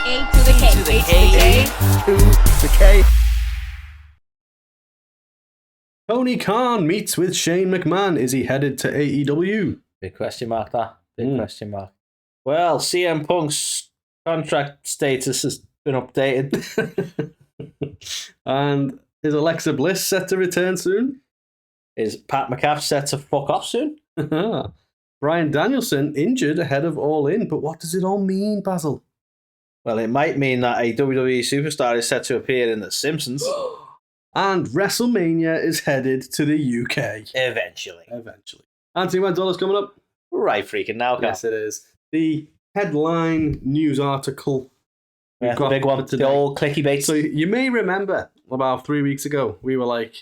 A to the K. A to the K. To the K. Tony Khan meets with Shane McMahon. Is he headed to AEW? Big question mark, that. Big question mark. Well, CM Punk's contract status has been updated. And is Alexa Bliss set to return soon? Is Pat McAfee set to fuck off soon? Bryan Danielson injured ahead of All In, but what does it all mean, Basil? Well, it might mean that a WWE superstar is set to appear in The Simpsons. And WrestleMania is headed to the UK. Eventually. Anthony, when's all this coming up? Right freaking now, Carl. Yes, it is. The headline news article. Yeah, the big one. The old clicky bait. So you may remember about 3 weeks ago, we were like,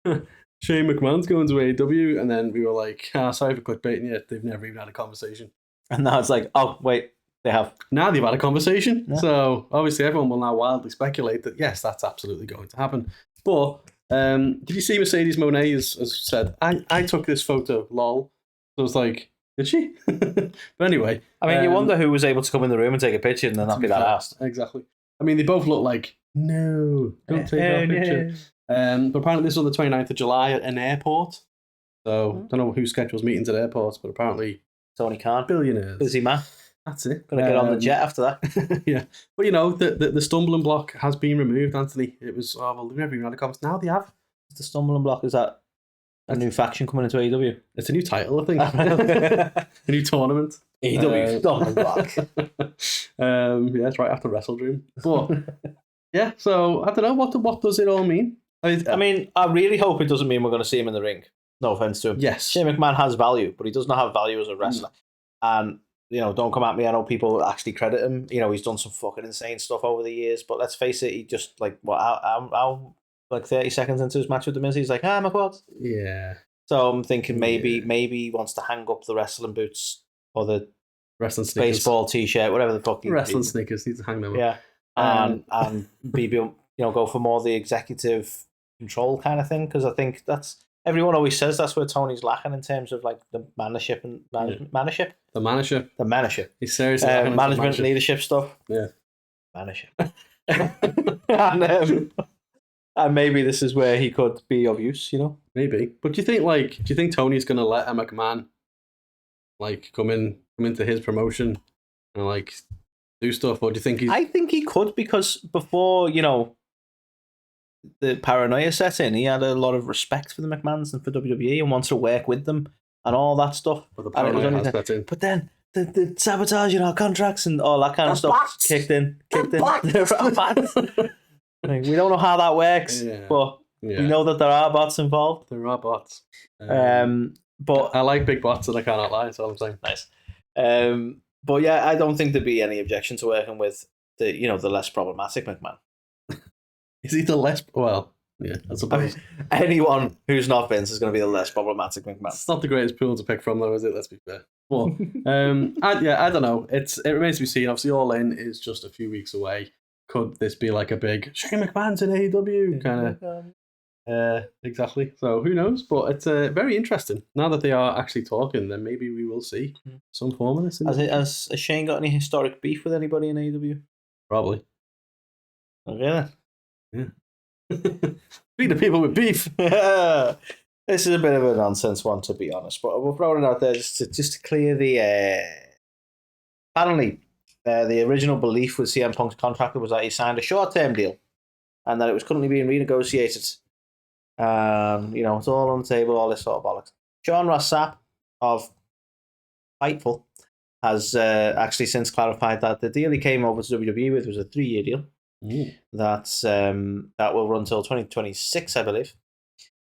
Shane McMahon's going to AEW, and then we were like, sorry for clickbaiting you. They've never even had a conversation. And now it's like, oh, wait, they have. Now they've had a conversation. Yeah. So obviously everyone will now wildly speculate that, yes, that's absolutely going to happen. But did you see Mercedes Moné has said, I took this photo, lol. So I was like, did she? But anyway. I mean, you wonder who was able to come in the room and take a picture and then not be that asked. Exactly. I mean, they both look like, no, don't take our picture. But apparently this is on the 29th of July at an airport. So I don't know who schedules meetings at airports, but apparently Tony Khan. billionaires. Busy man. That's it. Gonna get on the jet after that. Yeah. But you know, the stumbling block has been removed, Anthony. It was, well, we've never even had a conversation. Now they have. The stumbling block, is that a new faction coming into AEW? It's a new title, I think. A new tournament. AEW stumbling block. Yeah, it's right after Wrestle Dream. But yeah, so I don't know, what does it all mean? I mean, I really hope it doesn't mean we're going to see him in the ring. No offense to him. Yes. Shane McMahon has value, but he does not have value as a wrestler. And, you know, don't come at me. I know people actually credit him. You know, he's done some fucking insane stuff over the years, but let's face it, he just, like, how like 30 seconds into his match with The Miz, he's like, my quads. Yeah. So I'm thinking maybe he wants to hang up the wrestling boots or the wrestling sneakers. baseball t-shirt, whatever the fuck. Wrestling sneakers, need to hang them up. Yeah. And maybe, you know, go for more the executive control kind of thing, because I think that's, everyone always says that's where Tony's lacking in terms of like the management and management. The manager. He's seriously management, leadership stuff. Yeah. Manager. And maybe this is where he could be of use, you know? Maybe. But do you think Tony's gonna let a McMahon like come into his promotion and like do stuff, or do you think I think he could, because before, you know, the paranoia set in, he had a lot of respect for the McMahons and for WWE and wants to work with them and all that stuff. But the paranoia has set in. But then the sabotaging our contracts and all that kind of stuff kicked in. Like, we don't know how that works, but we know that there are bots involved. There are bots. But I like big bots, and I cannot lie. That's all I'm saying. Nice. But yeah, I don't think there'd be any objection to working with the less problematic McMahon. Is he the less? Well, yeah, I suppose. Anyone who's not Vince is going to be the less problematic McMahon. It's not the greatest pool to pick from, though, is it? Let's be fair. Well, I don't know. It remains to be seen. Obviously, All In is just a few weeks away. Could this be like a big Shane McMahon's in AEW kind of? Exactly. So who knows? But it's very interesting. Now that they are actually talking, then maybe we will see some form of this. Has Shane got any historic beef with anybody in AEW? Probably. Okay. Yeah. Speaking of people with beef. This is a bit of a nonsense one, to be honest, but we'll throw it out there just to clear the air. Apparently, the original belief with CM Punk's contract was that he signed a short-term deal and that it was currently being renegotiated. You know, it's all on the table, all this sort of bollocks. Sean Ross Sapp of Fightful has actually since clarified that the deal he came over to WWE with was a 3-year deal. That will run till 2026, I believe.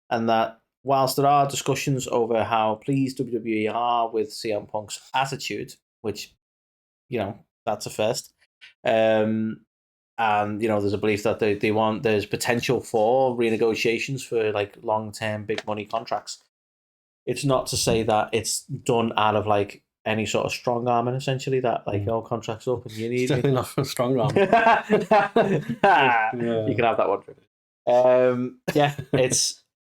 And that whilst there are discussions over how pleased WWE are with CM Punk's attitude, which, you know, that's a first. And, you know, there's a belief that there's potential for renegotiations for like long-term big money contracts. It's not to say that it's done out of like any sort of strong arming, essentially, that like all contracts up and you need it's definitely not for strong arm. You can have that one. Yeah,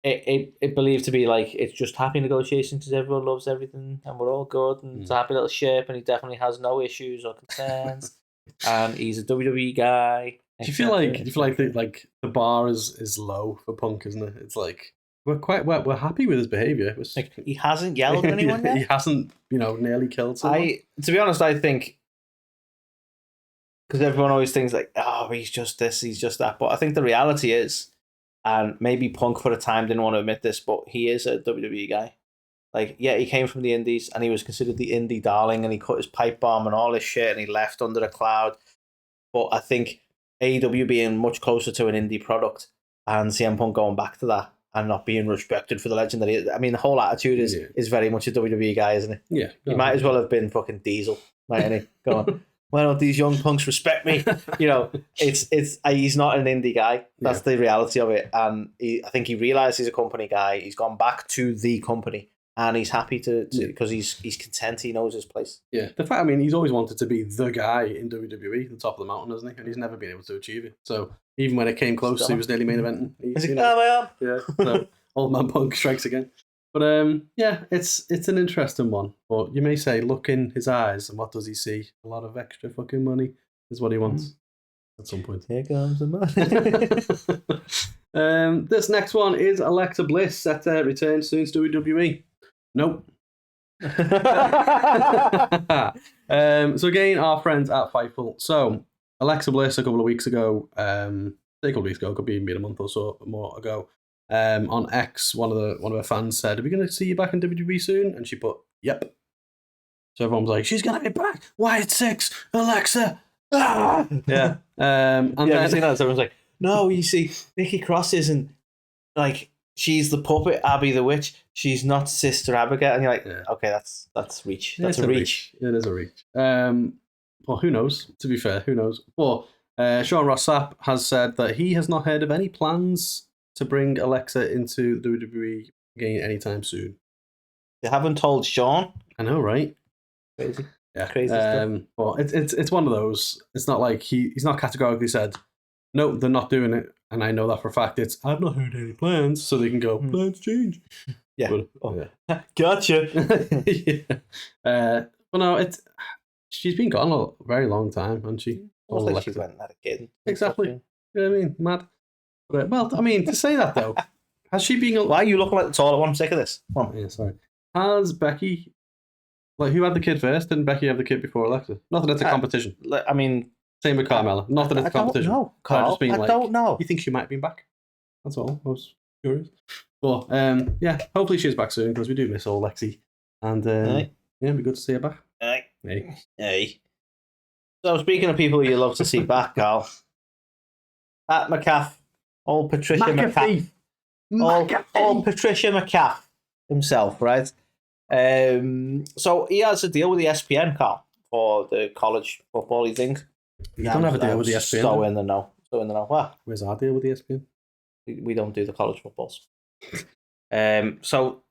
it believed to be like it's just happy negotiations because everyone loves everything and we're all good and it's a happy little ship and he definitely has no issues or concerns. and he's a WWE guy. Do you feel like the bar is low for Punk, isn't it? It's like we're happy with his behavior. Like, he hasn't yelled at anyone yet. He hasn't, nearly killed someone. To be honest, I think, because everyone always thinks like, oh, he's just this, he's just that. But I think the reality is, and maybe Punk for a time didn't want to admit this, but he is a WWE guy. Like, yeah, he came from the Indies and he was considered the indie darling, and he cut his pipe bomb and all this shit, and he left under a cloud. But I think AEW being much closer to an indie product and CM Punk going back to that and not being respected for the legend that he is. I mean, the whole attitude is very much a WWE guy, isn't it? Yeah. He might as well have been fucking Diesel, mightn't he? Go on. Why don't these young punks respect me? It's he's not an indie guy. That's the reality of it. And I think he realised he's a company guy. He's gone back to the company, and he's happy to because he's content. He knows his place. Yeah, the fact, I mean, he's always wanted to be the guy in WWE, the top of the mountain, hasn't he? And he's never been able to achieve it. So even when it came close, he was nearly main eventing. He's like, I am. Yeah, so old man Punk strikes again. But it's an interesting one. But you may say, look in his eyes, and what does he see? A lot of extra fucking money is what he wants at some point. Here comes the money. This next one is Alexa Bliss, set to return soon to WWE. Nope. So again, our friends at Fightful. So Alexa Bliss a couple of weeks ago, could be a month or so more ago. On X, one of her fans said, "Are we going to see you back in WWE soon?" And she put, "Yep." So everyone was like, "She's going to be back. Wyatt 6, Alexa." Ah! Yeah. And then you seen that? So everyone's like, "No, you see, Nikki Cross isn't like she's the puppet Abby the Witch. She's not Sister Abigail." And you're like, "Okay, that's reach. That's a reach. It is a reach." Well, who knows? To be fair, who knows? But Sean Ross Sapp has said that he has not heard of any plans to bring Alexa into WWE again anytime soon. They haven't told Sean. I know, right? Crazy. Yeah, crazy stuff. Well, it's one of those. It's not like he's not categorically said, no, they're not doing it, and I know that for a fact. It's, I've not heard any plans, so they can go, plans change. Yeah. But, Gotcha. Yeah. Well, no, she's been gone a very long time, hasn't she? Almost like she went and had a kid. Exactly. You know what I mean? Mad. But, well, I mean, to say that though, has she been? Why are you looking like the toilet one? I'm sick of this. Come on. Yeah, sorry. Has Becky? Like, who had the kid first? Didn't Becky have the kid before Alexa? Not that it's a competition. I mean, same with Carmella. Not that it's a competition. I don't know, Carl. I don't know. You think she might be back? That's all. I was curious. But yeah, hopefully she's back soon because we do miss old Lexi. And yeah, it'd be good to see her back. Hey. So speaking of people you love to see back, Carl, at McCaff, old Patricia McCaff. Old Patricia McCaff himself, right? So he has a deal with the ESPN, Carl, for the college football, you think? You don't have a deal with the ESPN? So in the know. What? Where's our deal with the ESPN? We don't do the college footballs. So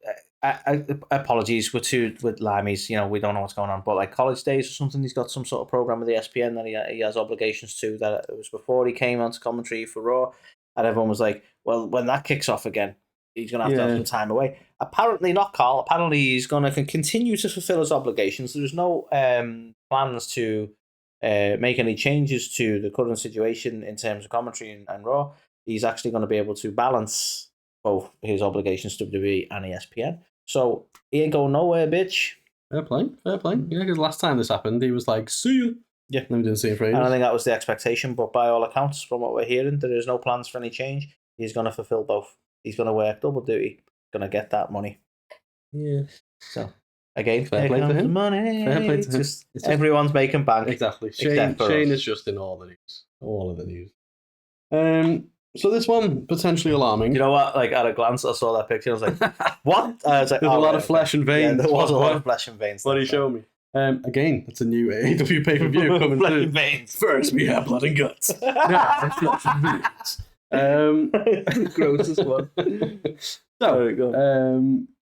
apologies with Limeys, we don't know what's going on, but like College Days or something, he's got some sort of program with the ESPN that he has obligations to. That it was before he came onto commentary for Raw, and everyone was like, well, when that kicks off again, he's going to have some time away. Apparently not, Carl. Apparently he's going to continue to fulfill his obligations. There's no plans to make any changes to the current situation in terms of commentary and Raw. He's actually going to be able to balance both his obligations to WWE and ESPN. So he ain't going nowhere, bitch. Fair play. Yeah, because last time this happened, he was like, see you. Yeah. And we didn't see him for ages. And I think that was the expectation, but by all accounts, from what we're hearing, there is no plans for any change. He's going to fulfill both. He's going to work double duty. Going to get that money. Yeah. So, again, fair play to him. Money. Fair play to him. Just everyone's making bank. Exactly. Shane is just in all the news. All of the news. So this one, potentially alarming. You know what? Like, at a glance, I saw that picture. I was like, what? I was like, there's a lot of flesh and veins. Yeah, there was a lot of flesh and veins. What did he show me? Again, it's a new AEW pay-per-view coming flesh through. And veins. First, we have blood and guts. Now, flesh and veins. Grossest one. So,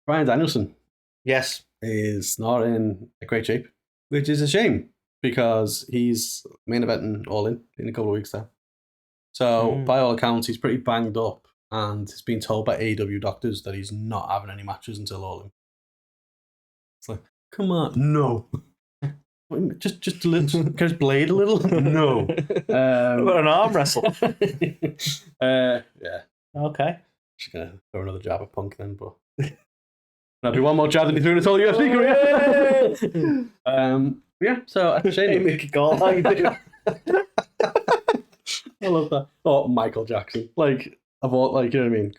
Bryan Danielson. Yes. Is not in a great shape, which is a shame because he's main eventing All In a couple of weeks' time. So, by all accounts, he's pretty banged up and has been told by AEW doctors that he's not having any matches until All In. It's like, come on, no. Just a little, just blade a little. No. What about an arm wrestle? Yeah. Okay. Just gonna throw another jab at Punk then, but that'll be one more jab than he threw in his whole UFC career. Yeah. So Shane, make a goal. How you doing? I love that. Oh, Michael Jackson. Like, of all, like, you know what I mean?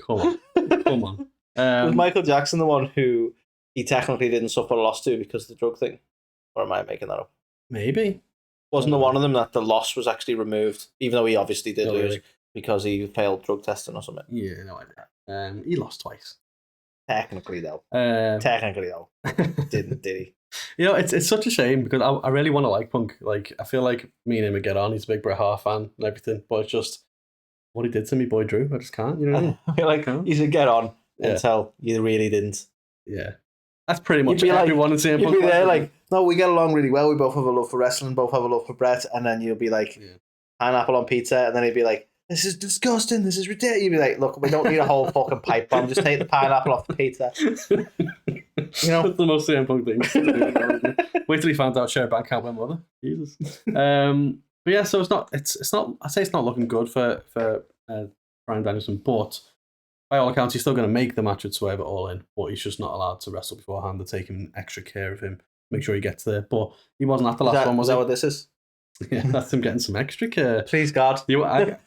Come on. Was Michael Jackson the one who he technically didn't suffer a loss to because of the drug thing? Or am I making that up? Maybe. Wasn't there one of them that the loss was actually removed, even though he obviously did lose really? because he failed drug testing or something? Yeah, no idea. He lost twice. Technically, though. Did he? You know, it's such a shame because I really want to like Punk. Like, I feel like me and him would get on. He's a big Bret Hart fan and everything, but it's just what he did to me, boy Drew. I just can't. You know what I mean? I feel like you should get on until you really didn't. Yeah. That's pretty much everyone in CM Punk. You'd be there like, no, we get along really well. We both have a love for wrestling, both have a love for Bret. And then you'll be like, pineapple on pizza. And then he'd be like, this is disgusting. This is ridiculous. You'd be like, look, we don't need a whole fucking pipe bomb. Just take the pineapple off the pizza. You know? That's the most CM Punk thing. Wait till he found out Cher can't win mother. Jesus. But yeah, so it's not, I'd say it's not looking good for Bryan Danielson, but by all accounts, he's still going to make the match at Swerve at All In, but he's just not allowed to wrestle beforehand. They're taking extra care of him, make sure he gets there. But he wasn't at the last one, was that he? what this is? Yeah, that's him getting some extra care. Please, God. I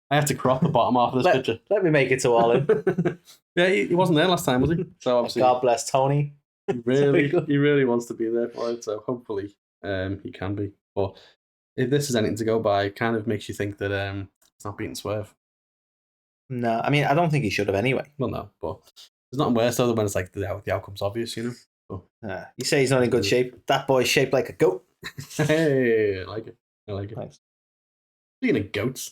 had to crop the bottom half of this picture. Let me make it to All In. Yeah, he wasn't there last time, was he? So obviously, God bless Tony. He really wants to be there for it, so hopefully he can be. But if this is anything to go by, it kind of makes you think that it's not beating Swerve. No, I mean, I don't think he should have anyway. Well, no, but there's nothing worse though than when it's like the outcome's obvious, you know? So. You say he's not in good shape. That boy's shaped like a goat. Hey, I like it. Thanks. Speaking of goats.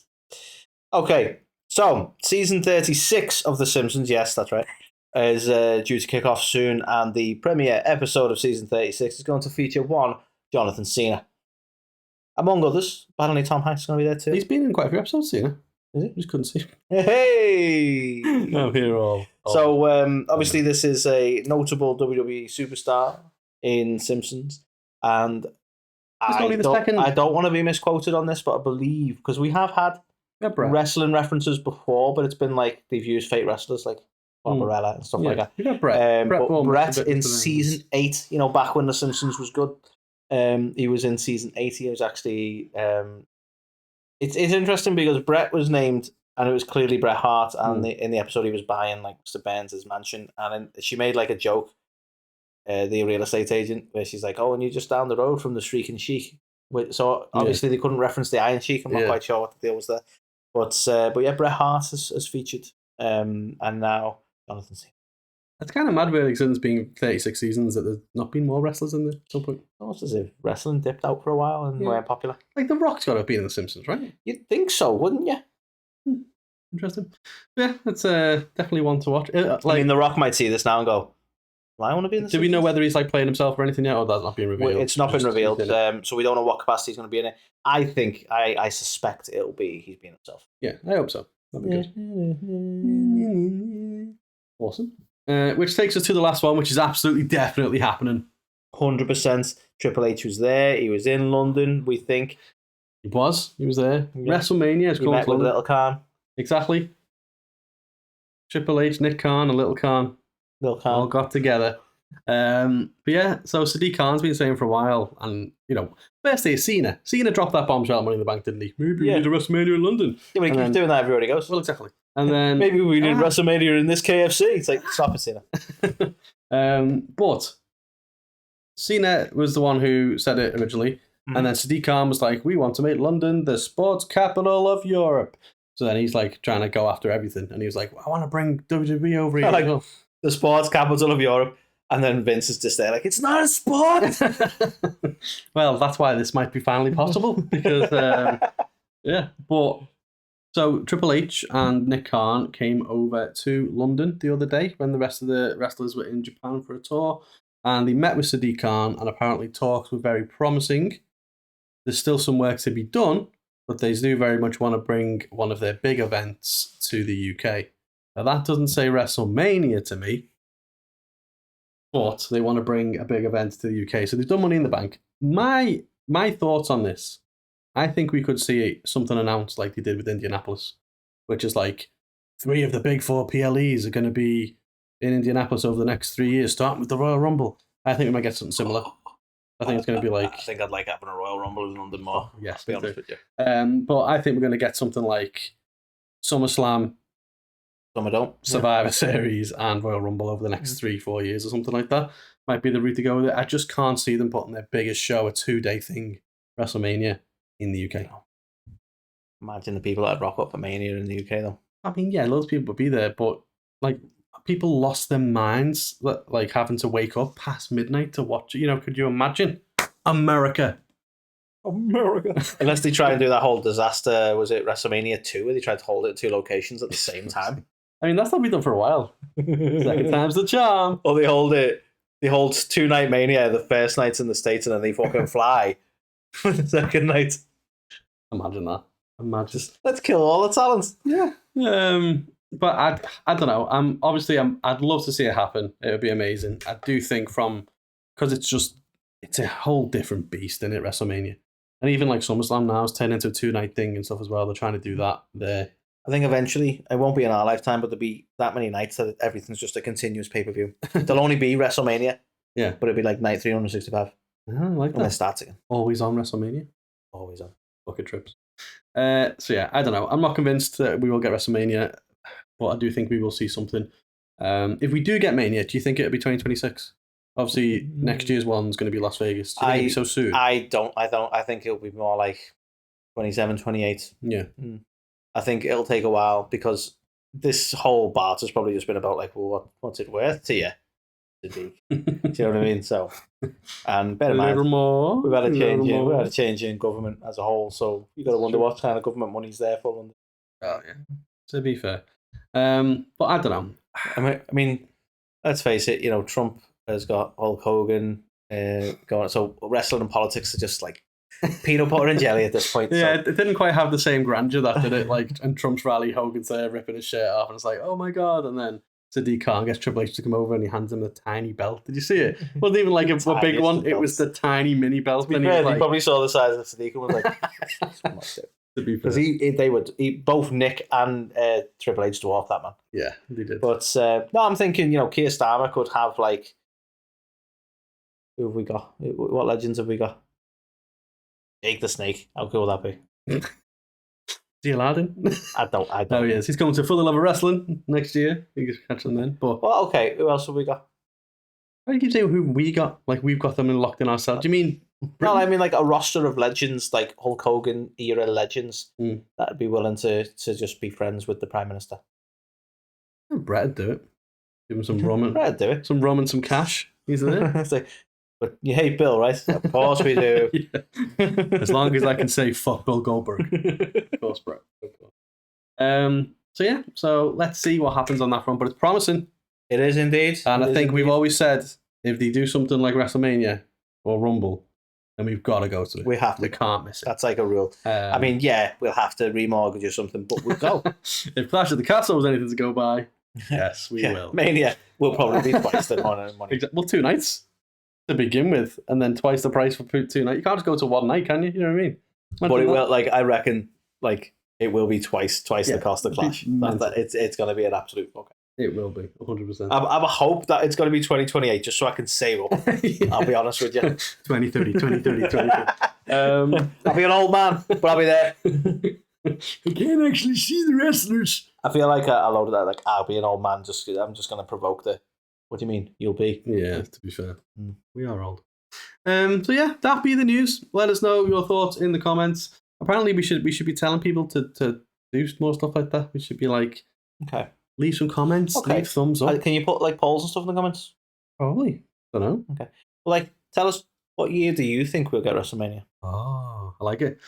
Okay, so season 36 of The Simpsons, yes, that's right, is due to kick off soon, and the premiere episode of season 36 is going to feature one Jonathan Cena. Among others, apparently Tom Hanks is going to be there too. He's been in quite a few episodes, Cena. Is he? Just couldn't see him. Hey! I'm here all. So, obviously, this is a notable WWE superstar in Simpsons, and I don't want to be misquoted on this, but I believe, because we have had wrestling references before, but it's been like they've used fake wrestlers like Barbarella and stuff like that. You got Brett. But Brett in season 8, you know, back when The Simpsons was good, he was in season 8. He was actually... It's interesting because Brett was named, and it was clearly Bret Hart, and in the episode he was buying like Mr. Burns' mansion, and she made like a joke, the real estate agent, where she's like, "Oh, and you're just down the road from the Shrieking Sheik." So obviously they couldn't reference the Iron Sheik. I'm not quite sure what the deal was there, but yeah, Bret Hart has featured, and now Jonathan Cena. It's kind of mad, really, since it's been 36 seasons that there's not been more wrestlers in there at some point. Almost as if wrestling dipped out for a while and weren't popular. Like, The Rock's got to have been in The Simpsons, right? You'd think so, wouldn't you? Interesting. Yeah, it's definitely one to watch. I mean, The Rock might see this now and go, well, I want to be in The Simpsons. Do we know whether he's like playing himself or anything yet, or that's not being revealed? Well, it's not been revealed, so we don't know what capacity he's going to be in it. I suspect it'll be he's being himself. Yeah, I hope so. That'd be good. Awesome. Which takes us to the last one, which is absolutely definitely happening. 100%. Triple H was there. He was in London, we think. He was there. Yeah. WrestleMania is coming. He met with Little Khan. Exactly. Triple H, Nick Khan, and Little Khan. All got together. But yeah, so Sadiq Khan's been saying for a while, and you know, first day is Cena. Cena dropped that bombshell Money in the Bank, didn't he? Maybe we need a WrestleMania in London. Yeah, but he keeps doing that everywhere he goes. Well, exactly. And then maybe we need WrestleMania in this KFC. It's like, stop it, Cena. But Cena was the one who said it originally, and then Sadiq Khan was like, "We want to make London the sports capital of Europe." So then he's like trying to go after everything, and he was like, "I want to bring WWE over here." Like the sports capital of Europe. And then Vince is just there like, it's not a sport! Well, that's why this might be finally possible. Because, But, so Triple H and Nick Khan came over to London the other day when the rest of the wrestlers were in Japan for a tour. And they met with Sadiq Khan, and apparently talks were very promising. There's still some work to be done, but they do very much want to bring one of their big events to the UK. Now, that doesn't say WrestleMania to me. but they want to bring a big event to the UK. So they've done Money in the Bank. My thoughts on this, I think we could see something announced like they did with Indianapolis, which is like 3 of the big 4 PLEs are going to be in Indianapolis over the next 3 years, starting with the Royal Rumble. I think we might get something similar. I think it's going to be like... I think I'd like having a Royal Rumble in London more. Yes, to be honest with you. But I think we're going to get something like SummerSlam, Survivor Series, and Royal Rumble over the next 3-4 years or something like that. Might be the route to go with it. I just can't see them putting their biggest show, a 2-day thing, WrestleMania, in the UK. Imagine the people that rock up for Mania in the UK, though. I mean, yeah, loads of people would be there, but like people lost their minds, like having to wake up past midnight to watch it. You know, could you imagine? America. Unless they try and do that whole disaster, was it WrestleMania 2, where they tried to hold it at 2 locations at the same time? I mean, that's not been done for a while. Second time's the charm. Or they hold 2-night Mania, the first night's in the States, and then they fucking fly for the second night. Imagine that. Just let's kill all the talents. Yeah. But I don't know. I'd love to see it happen. It would be amazing. I do think because it's a whole different beast in it, WrestleMania. And even like SummerSlam now is turned into a 2-night thing and stuff as well. They're trying to do that there. I think eventually, it won't be in our lifetime, but there'll be that many nights that everything's just a continuous pay-per-view. There'll only be WrestleMania. Yeah. But it'll be like night 365. I like that. And then starts again. Always on WrestleMania. Always on. Bucket trips. So yeah, I don't know. I'm not convinced that we will get WrestleMania, but I do think we will see something. If we do get Mania, do you think it'll be 2026? Obviously, next year's one's going to be Las Vegas. Do you think it'll be so soon? I don't. I think it'll be more like 27, 28. Yeah. I think it'll take a while because this whole barter's probably just been about like, well, what's it worth to you? Do you know what I mean? So, and bear in mind, we've had a change in government as a whole, so you got to wonder what kind of government money's there for. Oh yeah, to be fair, but I don't know. I mean, let's face it. You know, Trump has got Hulk Hogan going. So wrestling and politics are just like peanut butter and jelly at this point. Yeah, so. It didn't quite have the same grandeur that did it. Like, and Trump's rally, Hogan's there ripping his shirt off, and it's like, oh my god, and then AEW Khan gets Triple H to come over and he hands him a tiny belt. Did you see it? It wasn't even like a big one. It was the tiny mini belt. To be fair, he probably saw the size of Sadiq and was like, because both Nick and Triple H dwarfed that man. Yeah, they did. But no, I'm thinking, Keir Starmer could have like, who have we got? What legends have we got? Jake the Snake. How cool would that be? Is he allowed in? I don't. Oh, yes. He's coming to For the Love of Wrestling next year. You can catch him then. But well, okay. Who else have we got? Why do you keep saying who we got? Like, we've got them locked in ourselves. Do you mean... No, I mean like a roster of legends, like Hulk Hogan era legends, that'd be willing to just be friends with the Prime Minister. Brett would do it. Give him some rum. Brett would do it. Some rum and some cash. He's there. It's like, but you hate Bill, right? Of course we do. Yeah. As long as I can say fuck Bill Goldberg. Of course, Brett. So yeah, so let's see what happens on that front, but it's promising. It is indeed. And I think we've always said, if they do something like WrestleMania or Rumble, then we've got to go to it. We have to. We can't miss it. That's like a rule. I mean, yeah, we'll have to remortgage or something, but we'll go. If Clash of the Castle was anything to go by, yes, we will. Mania will probably be twice the money. Well, 2 nights to begin with, and then twice the price for 2 nights. You can't just go to one night, can you? You know what I mean? But it will, like, I reckon, like, it will be twice the cost of Clash. It's going to be an absolute fucker. It will be, 100%. I hope that it's going to be 2028, just so I can save up. Yeah. I'll be honest with you. 2030. I'll be an old man, but I'll be there. I can't actually see the wrestlers. I feel like a load of that, like, I'll be an old man, I'm just going to provoke the... What do you mean? You'll be? Yeah, to be fair. We are old. So yeah, that be the news. Let us know your thoughts in the comments. Apparently we should be telling people to do more stuff like that. We should be like... Okay. Leave some comments, leave thumbs up. Can you put like polls and stuff in the comments? Probably. Don't know. Okay. Well, like, tell us, what year do you think we'll get WrestleMania? Oh, I like it.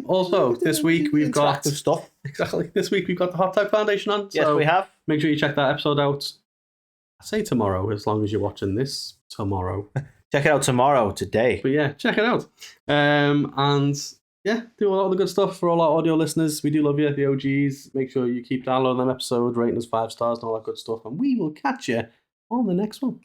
Also, this week we've got stuff. Exactly. This week we've got the Hot Tag Foundation on. Yes, we have. Make sure you check that episode out. I say tomorrow, as long as you're watching this tomorrow. Check it out today. But yeah, check it out. And yeah, do a lot of the good stuff for all our audio listeners. We do love you, the OGs. Make sure you keep downloading them episodes, rating us 5 stars and all that good stuff. And we will catch you on the next one.